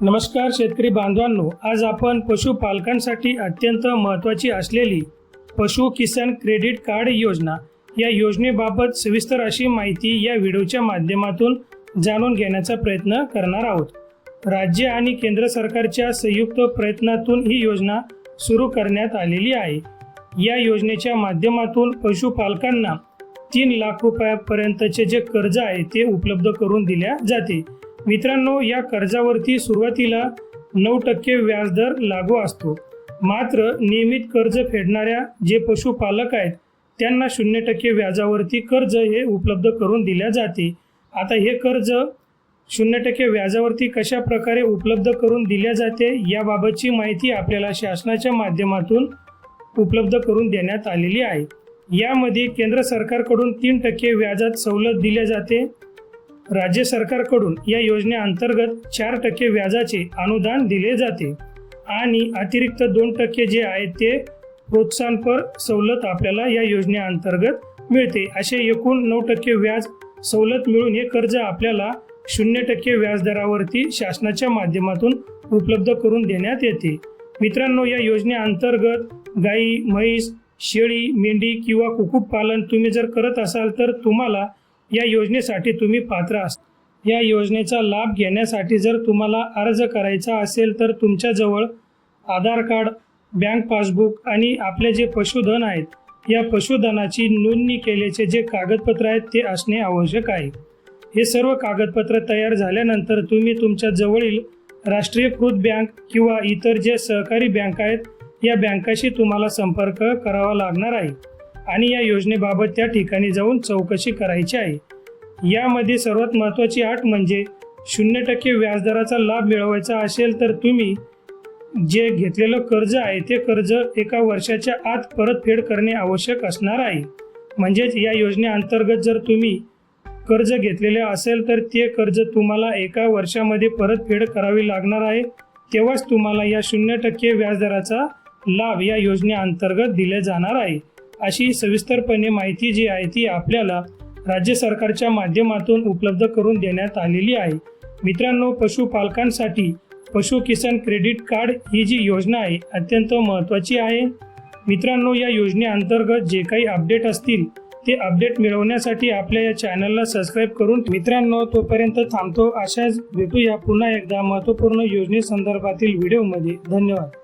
नमस्कार शेतकरी बांधवांनो, आज आपण पशुपालकांसाठी अत्यंत महत्त्वाची असलेली पशु किसान क्रेडिट कार्ड योजना या योजनेबाबत सविस्तर अशी माहिती या व्हिडिओच्या माध्यमातून जाणून घेण्याचा प्रयत्न करणार आहोत। राज्य आणि केंद्र सरकारच्या संयुक्त प्रयत्नातून ही योजना सुरू करण्यात आलेली आहे। या योजनेच्या माध्यमातून पशुपालकांना 3 लाख रुपयांपर्यंतचे जे कर्ज आहे ते उपलब्ध करून दिले जाते। मित्रांनो, या कर्जावरती सुरुवातीला 9% व्याजदर लागू असतो। मात्र नियमित कर्ज फेडणाऱ्या जे पशुपालक आहेत त्यांना 0% व्याजावरती कर्ज हे उपलब्ध करून दिले जाते। आता हे कर्ज 0% व्याजावरती कशा प्रकारे उपलब्ध करून दिले जाते याबाबतची माहिती आपल्याला शासनाच्या माध्यमातून उपलब्ध करून देण्यात आलेली आहे। यामध्ये केंद्र सरकारकडून 3% व्याजात सवलत दिली जाते। राज्य सरकारकडून या योजनेअंतर्गत 4% व्याजाचे अनुदान दिले जाते आणि अतिरिक्त 2% जे आहे ते प्रोत्साहनपर सवलत आपल्याला या योजनेअंतर्गत मिळते। असे एकूण 9% व्याज सवलत मिळून हे कर्ज आपल्याला 0% व्याजदरावरती शासनाच्या माध्यमातून उपलब्ध करून देण्यात येते। मित्रांनो, या योजनेअंतर्गत गाई, म्हैस, शेळी, मेंढी किंवा कुक्कुटपालन तुम्ही जर करत असाल तर तुम्हाला या योजनेसाठी तुम्ही पात्र आहात। या योजनेचा लाभ घेण्यासाठी जर तुम्हाला अर्ज करायचा असेल तर तुमच्याजवळ आधार कार्ड, बँक पासबुक आणि आपले जे पशुधन आहेत या पशुधनाची नोंदणी केल्याचे जे कागदपत्र आहेत ते असणे आवश्यक आहे। हे सर्व कागदपत्र तयार झाल्यानंतर तुम्ही तुमच्या जवळील राष्ट्रीयकृत बँक किंवा इतर जे सहकारी बँक आहेत या बँकाशी तुम्हाला संपर्क करावा लागणार आहे आणि या योजनेबाबत त्या ठिकाणी जाऊन चौकशी करायची आहे। यामध्ये सर्वात महत्त्वाची अट म्हणजे 0% व्याजदराचा लाभ मिळवायचा असेल तर तुम्ही जे घेतलेलं कर्ज आहे ते कर्ज 1 वर्षाच्या आत परतफेड करणे आवश्यक असणार आहे। म्हणजेच या योजनेअंतर्गत जर तुम्ही कर्ज घेतलेले असेल तर ते कर्ज तुम्हाला 1 वर्षामध्ये परतफेड करावी लागणार आहे। तेव्हाच तुम्हाला या 0% व्याजदराचा लाभ या योजनेअंतर्गत दिले जाणार आहे। अशी सविस्तरपणे माहिती जी आहे ती आपल्याला राज्य सरकारच्या माध्यमातून उपलब्ध करून देण्यात आलेली आहे। मित्रांनो, पशुपालकांसाठी पशु किसान क्रेडिट कार्ड ही जी योजना आहे अत्यंत महत्त्वाची आहे। मित्रांनो, या योजनेअंतर्गत जे काही अपडेट असतील ते अपडेट मिळवण्यासाठी आपल्या या चॅनलला सबस्क्राईब करून मित्रांनो तोपर्यंत थांबतो। अशाच भेटूया पुन्हा एकदा महत्त्वपूर्ण योजनेसंदर्भातील व्हिडिओमध्ये। धन्यवाद।